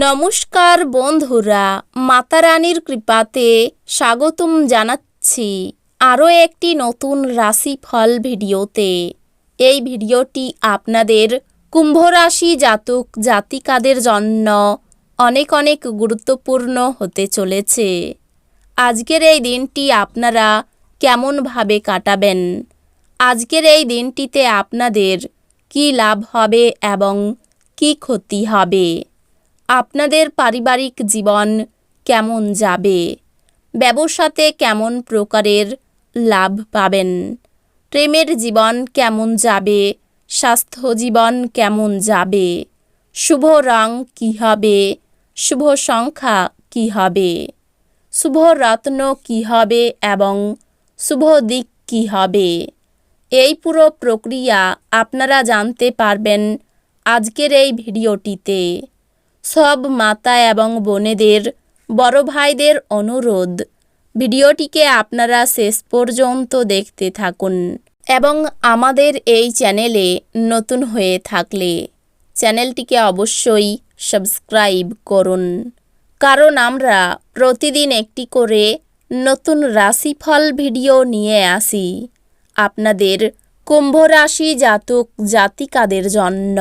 নমস্কার বন্ধুরা, মাতা রানীর কৃপাতে স্বাগতম জানাচ্ছি আরও একটি নতুন রাশিফল ভিডিওতে। এই ভিডিওটি আপনাদের কুম্ভ রাশি জাতক জাতিকাদের জন্য অনেক অনেক গুরুত্বপূর্ণ হতে চলেছে। আজকের এই দিনটি আপনারা কেমনভাবে কাটাবেন, আজকের এই দিনটিতে আপনাদের কী লাভ হবে এবং কী ক্ষতি হবে, আপনাদের পারিবারিক জীবন কেমন যাবে, ব্যবসাতে কেমন প্রকারের লাভ পাবেন, প্রেমের জীবন কেমন যাবে, স্বাস্থ্য জীবন কেমন যাবে, শুভ রং কী হবে, শুভ সংখ্যা কী হবে, শুভ রত্ন কী হবে এবং শুভ দিক কী হবে, এই পুরো প্রক্রিয়া আপনারা জানতে পারবেন আজকের এই ভিডিওটিতে। সব মাতা এবং বোনেদের, বড় ভাইদের অনুরোধ, ভিডিওটিকে আপনারা শেষ পর্যন্ত দেখতে থাকুন এবং আমাদের এই চ্যানেলে নতুন হয়ে থাকলে চ্যানেলটিকে অবশ্যই সাবস্ক্রাইব করুন, কারণ আমরা প্রতিদিন একটি করে নতুন রাশিফল ভিডিও নিয়ে আসি আপনাদের কুম্ভ রাশি জাতক জাতিকাদের জন্য।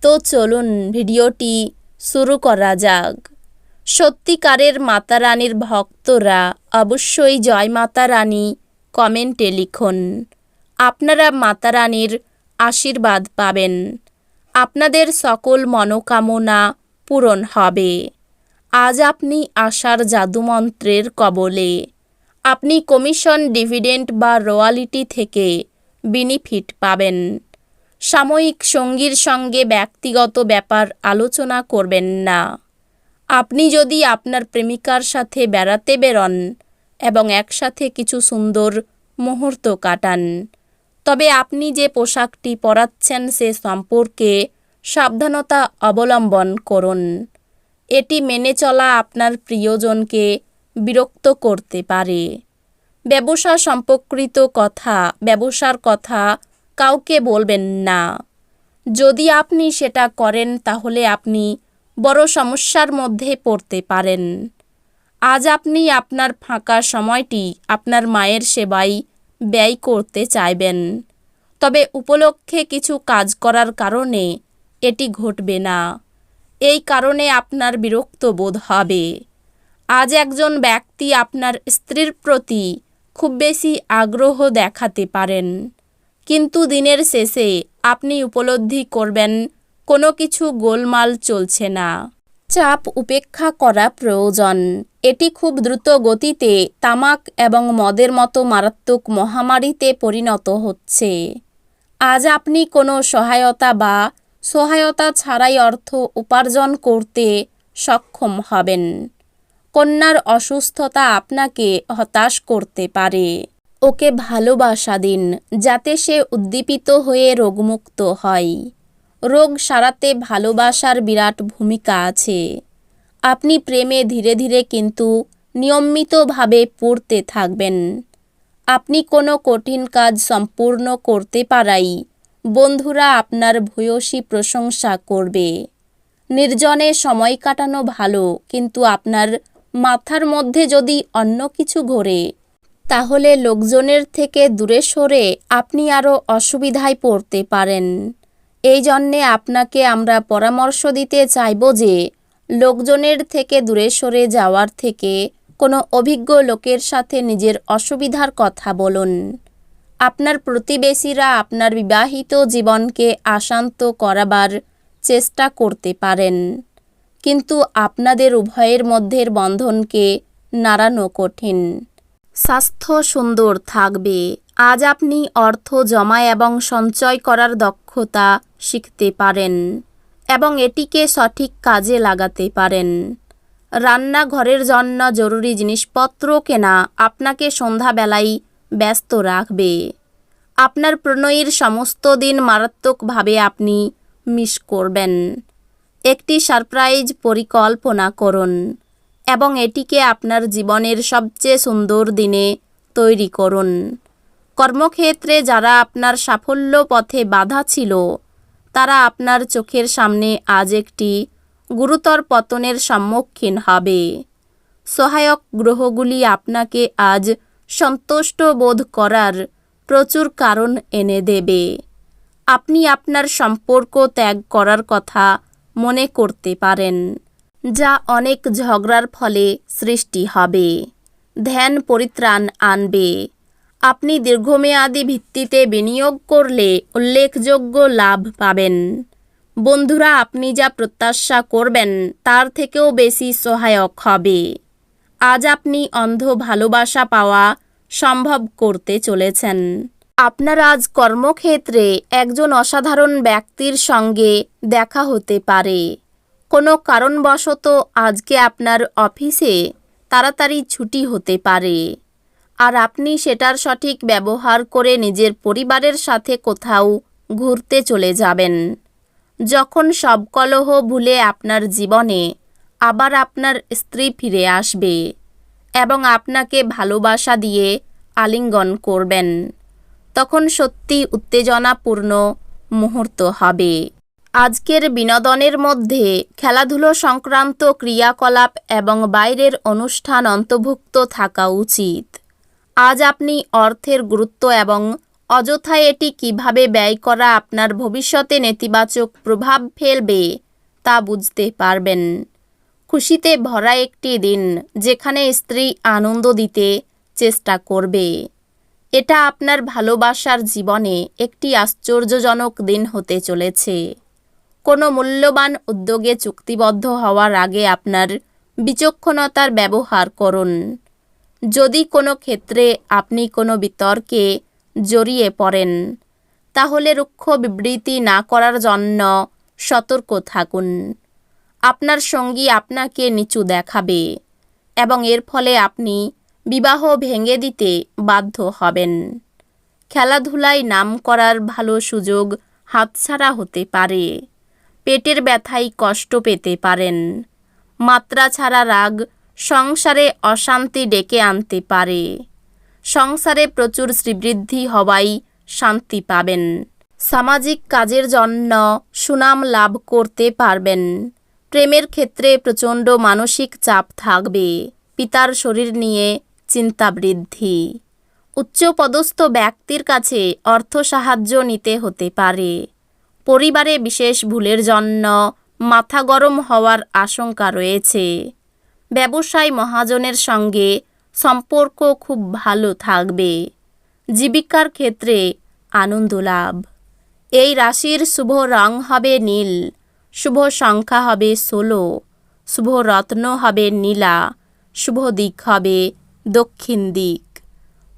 তো চলুন ভিডিওটি শুরু করা যাক। সত্যিকারের মাতা রানীর ভক্তরা অবশ্যই জয় মাতা রানী কমেন্টে লিখুন। আপনারা মাতা রানীর আশীর্বাদ পাবেন, আপনাদের সকল মনোকামনা পূরণ হবে। আজ আপনি আশার জাদুমন্ত্রের কবলে, আপনি কমিশন, ডিভিডেন্ড বা রয়্যালিটি থেকে বেনিফিট পাবেন। সাময়িক সঙ্গীর সঙ্গে ব্যক্তিগত ব্যাপার আলোচনা করবেন না। আপনি যদি আপনার প্রেমিকার সাথে বেড়াতে বেরোন এবং একসাথে কিছু সুন্দর মুহূর্ত কাটান, তবে আপনি যে পোশাকটি পরাচ্ছেন সে সম্পর্কে সাবধানতা অবলম্বন করুন। এটি মেনে চলা আপনার প্রিয়জনকে বিরক্ত করতে পারে। ব্যবসা সম্পর্কিত কথা, ব্যবসার কথা কাউকে বলবেন না। যদি আপনি সেটা করেন তাহলে আপনি বড় সমস্যার মধ্যে পড়তে পারেন। আজ আপনি আপনার ফাঁকা সময়টি আপনার মায়ের সেবায় ব্যয় করতে চাইবেন, তবে উপলক্ষে কিছু কাজ করার কারণে এটি ঘটবে না। এই কারণে আপনার বিরক্ত বোধ হবে। আজ একজন ব্যক্তি আপনার স্ত্রীর প্রতি খুব বেশি আগ্রহ দেখাতে পারেন, কিন্তু দিনের শেষে আপনি উপলব্ধি করবেন কোনো কিছু গোলমাল চলছে না। চাপ উপেক্ষা করা প্রয়োজন। এটি খুব দ্রুত গতিতে তামাক এবং মদের মতো মারাত্মক মহামারীতে পরিণত হচ্ছে। আজ আপনি কোনো সহায়তা ছাড়াই অর্থ উপার্জন করতে সক্ষম হবেন। কন্যার অসুস্থতা আপনাকে হতাশ করতে পারে। ওকে ভালোবাসা দিন যাতে সে উদ্দীপিত হয়ে রোগমুক্ত হয়। রোগ সারাতে ভালোবাসার বিরাট ভূমিকা আছে। আপনি প্রেমে ধীরে ধীরে কিন্তু নিয়মিতভাবে পড়তে থাকবেন। আপনি কোনো কঠিন কাজ সম্পূর্ণ করতে পারাই বন্ধুরা আপনার ভূয়সী প্রশংসা করবে। নির্জনে সময় কাটানো ভালো, কিন্তু আপনার মাথার মধ্যে যদি অন্য কিছু ঘোরে তাহলে লোকজনের থেকে দূরে সরে আপনি আরও অসুবিধায় পড়তে পারেন। এই জন্যে আপনাকে আমরা পরামর্শ দিতে চাইব যে লোকজনের থেকে দূরে সরে যাওয়ার থেকে কোনো অভিজ্ঞ লোকের সাথে নিজের অসুবিধার কথা বলুন। আপনার প্রতিবেশীরা আপনার বিবাহিত জীবনকে অশান্ত করাবার চেষ্টা করতে পারেন, কিন্তু আপনাদের উভয়ের মধ্যের বন্ধনকে নাড়ানো কঠিন। স্বাস্থ্য সুন্দর থাকবে। আজ আপনি অর্থ জমা এবং সঞ্চয় করার দক্ষতা শিখতে পারেন এবং এটিকে সঠিক কাজে লাগাতে পারেন। রান্নাঘরের জন্য জরুরি জিনিসপত্র কেনা আপনাকে সন্ধ্যাবেলায় ব্যস্ত রাখবে। আপনার প্রণয়ীর সমস্ত দিন মারাত্মকভাবে আপনি মিস করবেন। একটি সারপ্রাইজ পরিকল্পনা করুন এবং এটিকে আপনার জীবনের সবচেয়ে সুন্দর দিনে তৈরি করুন। কর্মক্ষেত্রে যারা আপনার সাফল্য পথে বাধা ছিল, তারা আপনার চোখের সামনে আজ একটি গুরুতর পতনের সম্মুখীন হবে। সহায়ক গ্রহগুলি আপনাকে আজ সন্তুষ্ট বোধ করার প্রচুর কারণ এনে দেবে। আপনি আপনার সম্পর্ক ত্যাগ করার কথা মনে করতে পারেন, যা অনেক ঝগড়ার ফলে সৃষ্টি হবে। ধ্যান পরিত্রাণ আনবে। আপনি দীর্ঘমেয়াদী ভিত্তিতে বিনিয়োগ করলে উল্লেখযোগ্য লাভ পাবেন। বন্ধুরা, আপনি যা প্রত্যাশা করবেন তার থেকেও বেশি সহায়ক হবে। আজ আপনি অন্ধ ভালোবাসা পাওয়া সম্ভব করতে চলেছেন। আপনার আজ কর্মক্ষেত্রে একজন অসাধারণ ব্যক্তির সঙ্গে দেখা হতে পারে। কোনো কারণবশত আজকে আপনার অফিসে তাড়াতাড়ি ছুটি হতে পারে, আর আপনি সেটার সঠিক ব্যবহার করে নিজের পরিবারের সাথে কোথাও ঘুরতে চলে যাবেন। যখন সব কলহ ভুলে আপনার জীবনে আবার আপনার স্ত্রী ফিরে আসবে এবং আপনাকে ভালোবাসা দিয়ে আলিঙ্গন করবেন, তখন সত্যি উত্তেজনাপূর্ণ মুহূর্ত হবে। আজকের বিনোদনের মধ্যে খেলাধুলো সংক্রান্ত ক্রিয়াকলাপ এবং বাইরের অনুষ্ঠান অন্তর্ভুক্ত থাকা উচিত। আজ আপনি অর্থের গুরুত্ব এবং অযথায় এটি কিভাবে ব্যয় করা আপনার ভবিষ্যতে নেতিবাচক প্রভাব ফেলবে তা বুঝতে পারবেন। খুশিতে ভরা একটি দিন, যেখানে স্ত্রী আনন্দ দিতে চেষ্টা করবে। এটা আপনার ভালোবাসার জীবনে একটি আশ্চর্যজনক দিন হতে চলেছে। কোনো মূল্যবান উদ্যোগে চুক্তিবদ্ধ হওয়ার আগে আপনার বিচক্ষণতার ব্যবহার করুন। যদি কোনো ক্ষেত্রে আপনি কোনো বিতর্কে জড়িয়ে পড়েন, তাহলে রুক্ষ বিবৃতি না করার জন্য সতর্ক থাকুন। আপনার সঙ্গী আপনাকে নিচু দেখাবে এবং এর ফলে আপনি বিবাহ ভেঙে দিতে বাধ্য হবেন। খেলাধুলায় নাম করার ভালো সুযোগ হাতছাড়া হতে পারে। পেটের ব্যথায় কষ্ট পেতে পারেন। মাত্রা ছাড়া রাগ সংসারে অশান্তি ডেকে আনতে পারে। সংসারে প্রচুর শ্রীবৃদ্ধি হওয়ায় শান্তি পাবেন। সামাজিক কাজের জন্য সুনাম লাভ করতে পারবেন। প্রেমের ক্ষেত্রে প্রচণ্ড মানসিক চাপ থাকবে। পিতার শরীর নিয়ে চিন্তা বৃদ্ধি। উচ্চপদস্থ ব্যক্তির কাছে অর্থ সাহায্য নিতে হতে পারে। পরিবারে বিশেষ ভুলের জন্য মাথা গরম হওয়ার আশঙ্কা রয়েছে। ব্যবসায় মহাজনের সঙ্গে সম্পর্ক খুব ভালো থাকবে। জীবিকার ক্ষেত্রে আনন্দ লাভ। এই রাশির শুভ রং হবে নীল, শুভ সংখ্যা হবে 16, শুভ রত্ন হবে নীলা, শুভ দিক হবে দক্ষিণ দিক।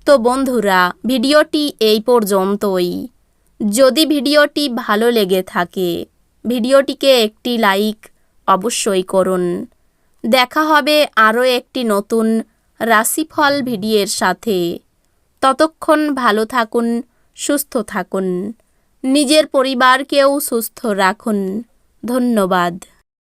তো বন্ধুরা, ভিডিওটি এই পর্যন্তই। যদি ভিডিওটি ভালো লেগে থাকে, ভিডিওটিকে একটি লাইক অবশ্যই করুন। দেখা হবে আরও একটি নতুন রাশিফল ভিডিওর সাথে। ততক্ষণ ভালো থাকুন, সুস্থ থাকুন, নিজের পরিবারকেও সুস্থ রাখুন। ধন্যবাদ।